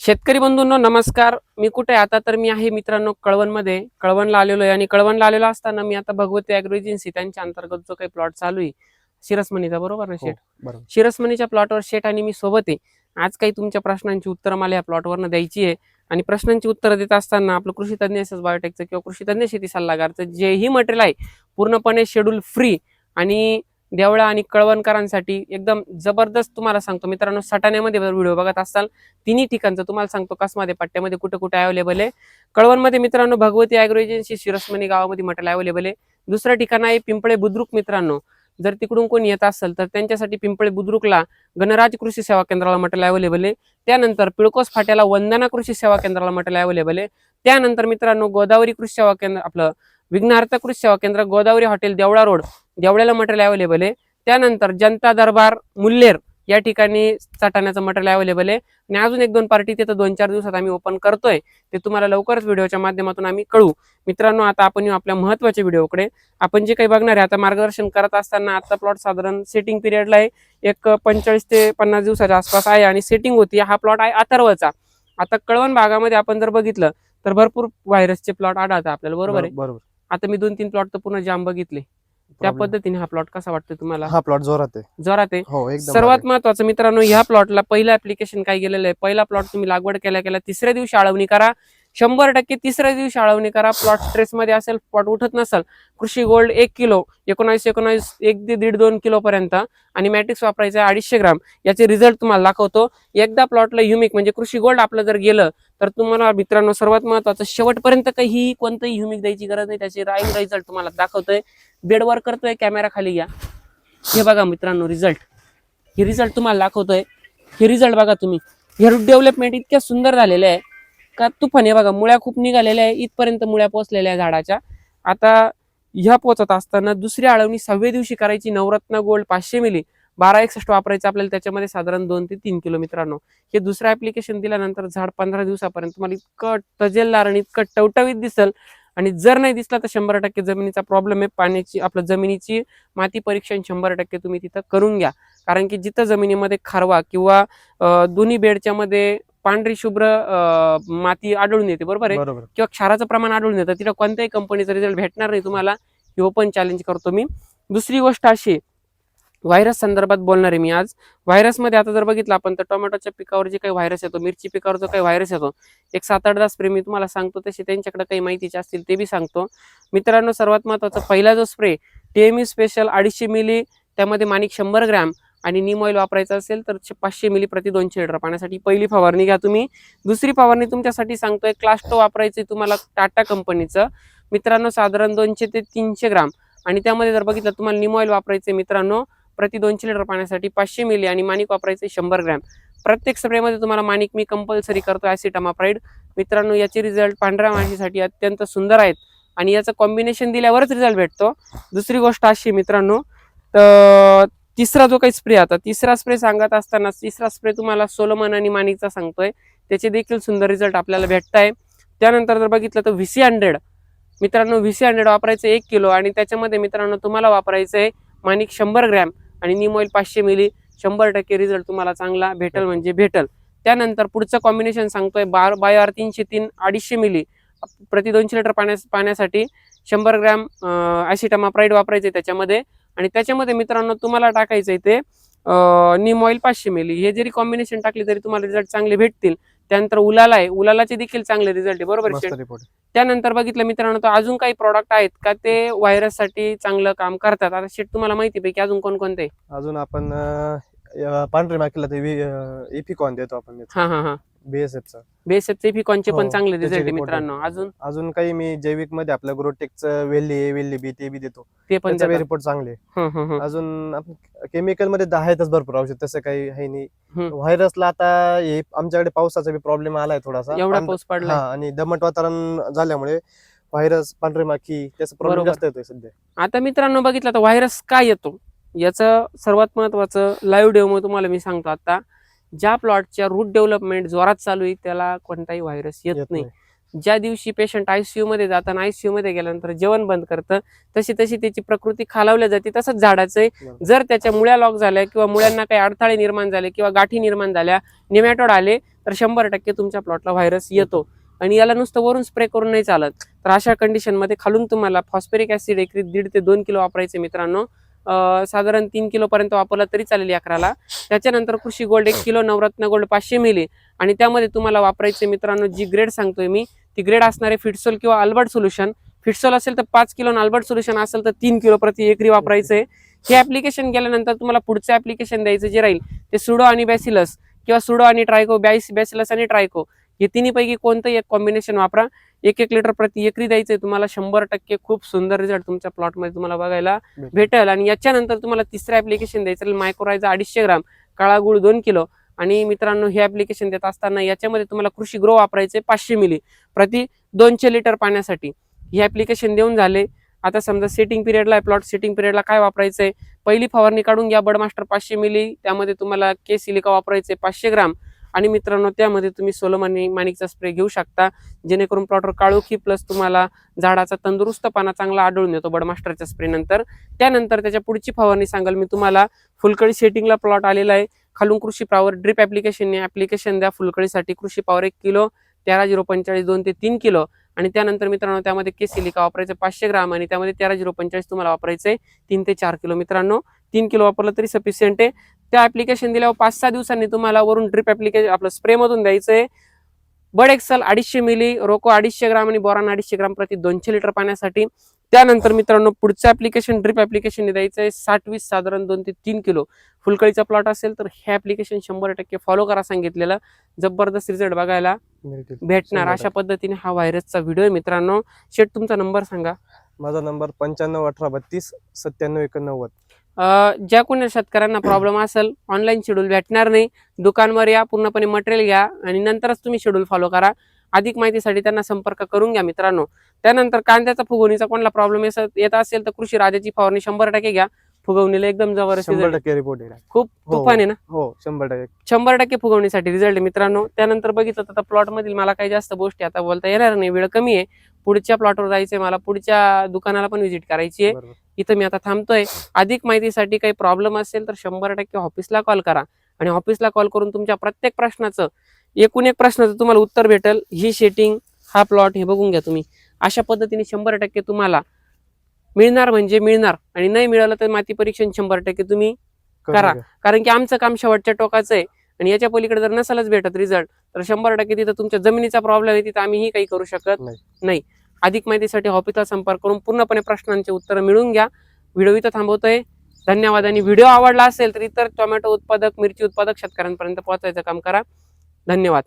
शेतकरी बंधूंनो नमस्कार. मी कुठे आता तर मी आहे मित्रांनो कळवणमध्ये. कळवणला आलेलो आहे आणि कळवणला आलेलो असताना मी आता भगवती ॲग्रो एजन्सी त्यांच्या अंतर्गत जो काही प्लॉट चालू आहे शिरसमणीचा, बरोबर ना शेठ? बरोबर. शिरसमणीच्या प्लॉटवर शेठ आणि मी सोबत आहे. आज काही तुमच्या प्रश्नांची उत्तरं मला या प्लॉटवरनं द्यायची आहे आणि प्रश्नांची उत्तरं देत असताना आपलं कृषी तज्ञ एस बायोटेकचं किंवा कृषी तज्ञ शेती सल्लागारचं जेही मटेरियल आहे पूर्णपणे शेड्यूल फ्री आणि देवळा आणि कळवणकरांसाठी एकदम जबरदस्त तुम्हाला सांगतो मित्रांनो. सटाण्यामध्ये व्हिडिओ बघत असाल तिन्ही ठिकाणचं तुम्हाला सांगतो कसमध्ये पट्ट्यामध्ये कुठे कुठे अवेलेबल आहे. कळवणमध्ये मित्रांनो भगवती ॲग्रो एजन्सी शिरसमणी गावामध्ये मटेरियल अवेलेबल आहे. दुसरं ठिकाण आहे पिंपळे बुद्रुक मित्रांनो. जर तिकडून कोणी येत असेल तर त्यांच्यासाठी पिंपळे बुद्रुकला गणराज कृषी सेवा केंद्राला मटेरियल अवेलेबल आहे. त्यानंतर पिळकोस फाट्याला वंदना कृषी सेवा केंद्राला मटेरियल अवेलेबल आहे. त्यानंतर मित्रांनो गोदावरी कृषी सेवा केंद्र आपलं विघ्नार्थ कृषी सेवा केंद्र गोदावरी हॉटेल देवळा रोड देवळ्याला मटेरियल अवेलेबल आहे. त्यानंतर जनता दरबार मुल्लेर या ठिकाणी चटाण्याचं मटेरियल अवेलेबल आहे आणि अजून एक दोन पार्टी तिथं 2-4 दिवसात आम्ही ओपन करतोय. ते तुम्हाला लवकरच व्हिडिओच्या माध्यमातून आम्ही कळू. मित्रांनो आता आपण येऊ आपल्या महत्वाच्या व्हिडिओकडे. आपण जे काही बघणार आहे आता मार्गदर्शन करत असताना आता प्लॉट साधारण सेटिंग पिरियडला आहे. एक 45 ते 50 दिवसाच्या आसपास आहे आणि सेटिंग होती. हा प्लॉट आहे अथर्वचा. आता कळवण भागामध्ये आपण जर बघितलं तर भरपूर व्हायरसचे प्लॉट आढळतात आपल्याला, बरोबर आहे? बरोबर. आता मी 2-3 प्लॉट तर पूर्ण जाम बघितले. त्या पद्धतीने हा प्लॉट कसा वाटतो तुम्हाला? हा प्लॉट जोरात आहे. जोरात आहे. हो, एकदम सर्वात महत्वाचं मित्रांनो ह्या प्लॉटला पहिलं ऍप्लिकेशन काय गेलेलं आहे. पहिला प्लॉट तुम्ही लागवड केल्या तिसऱ्या दिवशी आळवणी करा. 100% तिसऱ्या दिवशी आळवणी करा. प्लॉट स्ट्रेस मध्ये असेल, प्लॉट उठत नसेल, कृषी गोल्ड 1 किलो 19 1 ते 1.5-2 किलो पर्यंत आणि मॅट्रिक्स वापरायचं 250 ग्राम याचे रिझल्ट तुम्हाला दाखवतो. एकदा प्लॉटला ह्युमिक म्हणजे कृषी गोल्ड आपलं जर गेलं तर तुम्हाला मित्रांनो सर्वात महत्वाचं शेवटपर्यंत काही कोणतंही ह्युमिक द्यायची गरज नाही. त्याचे राईन रिझल्ट तुम्हाला दाखवतोय. बेडवर करतोय, कॅमेरा खाली घ्या. हे बघा मित्रांनो रिझल्ट. हे रिझल्ट तुम्हाला दाखवतोय. हे रिझल्ट बघा तुम्ही. हे रूट डेव्हलपमेंट इतक्या सुंदर झालेले आहे का तुफान. हे बघा मुळ्या खूप निघालेल्या आहे. इथपर्यंत मुळ्या पोचलेल्या आहे झाडाच्या. आता ह्या पोचत असताना दुसरी आळवणी 6व्या दिवशी करायची. नवरत्न गोल्ड 500 मिली 1261 वापरायचं आपल्याला. त्याच्यामध्ये साधारण 2 ते 3 किलो मित्रांनो. हे दुसरं ऍप्लिकेशन दिल्यानंतर झाड 15 दिवसापर्यंत तुम्हाला इतकं तजेलदार आणि इतकं टवटवीत दिसल. आणि जर नाही दिसला तर 100% जमिनीचा प्रॉब्लेम आहे. पाण्याची आपलं जमिनीची माती परीक्षण 100% तुम्ही तिथं करून घ्या. कारण की जिथं जमिनीमध्ये खारवा किंवा दोन्ही बेडच्या मध्ये पांढरी शुभ्र माती आढळून येते, बरोबर आहे, किंवा क्षाराचं प्रमाण आढळून येतं, तिला कोणत्याही कंपनीचा रिझल्ट भेटणार नाही तुम्हाला. हे ओपन चॅलेंज करतो मी. दुसरी गोष्ट अशी व्हायरस संदर्भात बोलणार आहे मी आज. व्हायरसमध्ये आता जर बघितलं आपण तर टोमॅटोच्या पिकावर जे काही व्हायरस येतो, मिरची पिकावर जो काही व्हायरस येतो, एक 7-8 स्प्रे मी तुम्हाला सांगतो. तसे त्यांच्याकडे काही माहितीचे असतील ते बी सांगतो मित्रांनो. सर्वात महत्वाचा पहिला जो स्प्रे टीएमई स्पेशल 250 मिली, त्यामध्ये माणिक 100 ग्रॅम आणि नीम ऑइल वापरायचं असेल तर 500 मिली प्रति 200 लिटर पाण्यासाठी पहिली फवारणी घ्या तुम्ही. दुसरी फवारणी तुमच्यासाठी सांगतोय क्लास्टो वापरायची तुम्हाला टाटा कंपनीचं मित्रांनो, साधारण 200 ते 300 ग्राम आणि त्यामध्ये जर बघितलं तुम्हाला नीम ऑइल वापरायचे मित्रांनो प्रति 200 लिटर पाण्यासाठी 500 मिली आणि माणिक वापरायचे 100 ग्रॅम. प्रत्येक स्प्रेमध्ये तुम्हाला माणिक मी कंपल्सरी करतो ॲसिटामाप्राइड मित्रांनो. याचे रिझल्ट पांढऱ्या माशीसाठी अत्यंत सुंदर आहेत आणि याचं कॉम्बिनेशन दिल्यावरच रिझल्ट भेटतो. दुसरी गोष्ट अशी मित्रांनो, तर तिसरा जो काही स्प्रे, आता तिसरा स्प्रे सांगत असताना तिसरा स्प्रे तुम्हाला सोलोमन आणि माणिकचा सांगतोय. त्याचे देखील सुंदर रिझल्ट आपल्याला भेटत आहे. त्यानंतर जर बघितलं तर VC100 मित्रांनो, VC100 वापरायचं 1 किलो आणि त्याच्यामध्ये मित्रांनो तुम्हाला वापरायचं आहे माणिक 100 ग्रॅम आणि नीम ऑइल 500 मिली. 100% रिझल्ट तुम्हाला चांगला भेटल म्हणजे भेटल. त्यानंतर पुढचं कॉम्बिनेशन सांगतोय बायो 303 250 मिली प्रति 200 लिटर पाण्यासाठी 100 ग्रॅम ॲसिटामाप्राइड वापरायचे त्याच्यामध्ये आणि त्याच्यामध्ये मित्रांनो तुम्हाला टाकायचं ते नीम ऑइल 500 मिली. हे जरी कॉम्बिनेशन टाकले तरी तुम्हाला रिझल्ट चांगले भेटतील. त्यानंतर उलाला आहे, उलालाचे देखील चांगले रिझल्ट आहे, बरोबर. त्यानंतर बघितलं मित्रांनो तर अजून काही प्रोडक्ट आहेत का ते व्हायरससाठी चांगलं काम करतात. आता शेट तुम्हाला माहिती पैकी अजून कोणकोणते? अजून आपण पांढरी माकीला ते इफिकॉन देतो आपण. हा BSFचे इफिकॉनचे पण चांगले रिझल्ट आहे मित्रांनो. अजून काही मी जैविक मध्ये आपल्या ग्रोटेकचं वेल्ली बी ते बी देतो. ते पण रिपोर्ट चांगले. अजून केमिकल मध्ये आहेतच भरपूर औषध, तसं काही आहे नाही. व्हायरसला आता आमच्याकडे पावसाचा बी प्रॉब्लेम आलाय थोडासा, एवढा पाऊस पडला आणि दमट वातावरण झाल्यामुळे व्हायरस पांढरी माखी त्याचा प्रॉब्लेम जास्त येतोय सध्या. आता मित्रांनो बघितलं तर व्हायरस काय येतो याचं सर्वात महत्वाचं लाईव्ह डेमो तुम्हाला मी सांगतो. आता ज्या प्लॉटच्या रूट डेव्हलपमेंट जोरात चालू आहे त्याला कोणताही व्हायरस येत नाही. ज्या दिवशी पेशंट ICU मध्ये जातं आणि ICU मध्ये गेल्यानंतर जेवण बंद करतं तशी तशी त्याची प्रकृती खालावल्या जाते. तसंच झाडाचं आहे. जर त्याच्या मुळ्या लॉक झाल्या किंवा मुळ्यांना काही अडथळे निर्माण झाले किंवा गाठी निर्माण झाल्या, निमॅटोड आले, तर 100% तुमच्या प्लॉटला व्हायरस येतो. आणि याला नुसतं वरून स्प्रे करून नाही चालत. तर अशा कंडिशन मध्ये खालून तुम्हाला फॉस्फरिक ऍसिड एकरी 1.5 ते 2 किलो वापरायचे मित्रांनो. साधारण 3 किलो पर्यंत वापरला तरी चालेल एकराला. त्याच्यानंतर कृषी गोल्ड 1 किलो, नवरत्न गोल्ड 500 मिली आणि त्यामध्ये तुम्हाला वापरायचे मित्रांनो जी ग्रेड सांगतोय मी ती ग्रेड असणारे फिटसोल किंवा अल्बर्ट सोल्युशन. फिटसोल असेल तर 5 किलो, अल्बर्ट सोल्युशन असेल तर 3 किलो प्रति एकरी वापरायचंय. हे ऍप्लिकेशन केल्यानंतर तुम्हाला पुढचं ऍप्लिकेशन द्यायचं जे राहील ते सुडो आणि बॅसिलस किंवा सुडो आणि ट्रायको, बॅसिलस आणि ट्रायको हे तिन्हीपैकी कोणतंही एक कॉम्बिनेशन वापरा. 1-1 लिटर प्रति एकरी द्यायचंय तुम्हाला. 100% खूप सुंदर रिझल्ट तुमच्या प्लॉटमध्ये तुम्हाला बघायला भेटेल. आणि याच्यानंतर तुम्हाला तिसरं ऍप्लिकेशन द्यायचं मायक्रोरायझा 250 ग्राम, काळा गुळ 2 किलो. आणि मित्रांनो हे ऍप्लिकेशन देत असताना याच्यामध्ये तुम्हाला कृषी ग्रो वापरायचे 500 मिली प्रति 200 लिटर पाण्यासाठी. हे ऍप्लिकेशन देऊन झाले. आता समजा सेटिंग पिरियडला प्लॉट सेटिंग पिरियडला काय वापरायचंय, पहिली फवारणी काढून घ्या बडमास्टर 500 मिली, त्यामध्ये तुम्हाला के सिलिका वापरायचे 500 ग्राम. आणि मित्रांनो त्यामध्ये तुम्ही सोलोमनी माणिकचा स्प्रे घेऊ शकता जेणेकरून प्लॉटवर काळोखी प्लस तुम्हाला झाडाचा तंदुरुस्तपणा चांगला आढळून येतो बडमास्टरच्या स्प्रे नंतर. त्यानंतर त्याच्या पुढची फवारणी सांगाल मी तुम्हाला. फुलकळी सेटिंगला प्लॉट आलेला आहे. खालून कृषी पॉवर ड्रिप ऍप्लिकेशन द्या फुलकळीसाठी. कृषी पॉवर 1 किलो, 13-045 2 ते 3 किलो. आणि त्यानंतर मित्रांनो त्यामध्ये के सिलिका वापरायचं 500 ग्राम आणि त्यामध्ये 13-045 तुम्हाला वापरायचंय 3 ते 4 किलो. मित्रांनो 3 किलो वापरलं तरी सफिशियंट आहे. त्या ऍप्लिकेशन दिल्यावर 5-6 दिवसांनी तुम्हाला वरून ड्रिप ऍप्लिकेशन आपलं स्प्रे मधून द्यायचंय बड एक्सल 250 मिली, रोको 250 ग्राम आणि बोरान 250 ग्राम प्रति 200 लिटर पाण्यासाठी. त्यानंतर मित्रांनो पुढचं ऍप्लिकेशन ड्रिप ऍप्लिकेशन द्यायचंय 60-20 साधारण 2 ते 3 किलो. फुलकळीचा प्लॉट असेल तर हे ऍप्लिकेशन 100% फॉलो करा सांगितलेलं. जबरदस्त रिझल्ट बघायला भेटणार. अशा पद्धतीने हा व्हायरसचा व्हिडिओ आहे मित्रांनो. शेट तुमचा नंबर सांगा. माझा नंबर 95-18-32 97-91. ज्या कोणी शेतकऱ्यांना प्रॉब्लेम असेल ऑनलाईन शेड्यूल भेटणार नाही, दुकानवर या, पूर्णपणे मटेरियल घ्या आणि नंतरच तुम्ही शेड्यूल फॉलो करा. अधिक माहितीसाठी त्यांना संपर्क करून घ्या मित्रांनो. त्यानंतर कांद्याचा फुगवणीचा कोणाला प्रॉब्लेम येत असेल तर कृषी राजाची फवारणी 100% घ्या. फुगवणीला एकदम जबरदस्त 100% रिपोर्ट आहे. खूप तुफान आहे ना. हो 100%. 100% फुगवणीसाठी रिझल्ट आहे मित्रांनो. त्यानंतर बघितलं तर प्लॉट मधील मला काही जास्त गोष्टी आता बोलता येणार नाही, वेळ कमी आहे. पुढच्या प्लॉटवर जायचंय मला, पुढच्या दुकानाला पण व्हिजिट करायची आहे. इथं मी आता थांबतोय. अधिक माहितीसाठी काही प्रॉब्लेम असेल तर 100% ऑफिसला कॉल करा आणि ऑफिसला कॉल करून तुमच्या प्रत्येक प्रश्नाचं एकूण एक प्रश्नाचं तुम्हाला उत्तर भेटेल. ही सेटिंग, हा प्लॉट हे बघून घ्या तुम्ही. अशा पद्धतीने 100% तुम्हाला मिळणार म्हणजे मिळणार. आणि नाही मिळालं तर माती परीक्षण 100% तुम्ही करा. कारण की आमचं काम शेवटच्या टोकाचं आहे आणि याच्या पलीकडे जर नसेलच भेटत रिझल्ट तर 100% तिथं तुमच्या जमिनीचा प्रॉब्लेम आहे, तिथं आम्हीही काही करू शकत नाही. अधिक माहितीसाठी ऑफिसला संपर्क करून पूर्णपणे प्रश्नांचे उत्तर मिळवून घ्या. व्हिडिओ इथं थांबवतोय. धन्यवाद. आणि व्हिडिओ आवडला असेल तर इतर टोमॅटो उत्पादक, मिरची उत्पादक शेतकऱ्यांपर्यंत पोहोचायचं काम करा. धन्यवाद.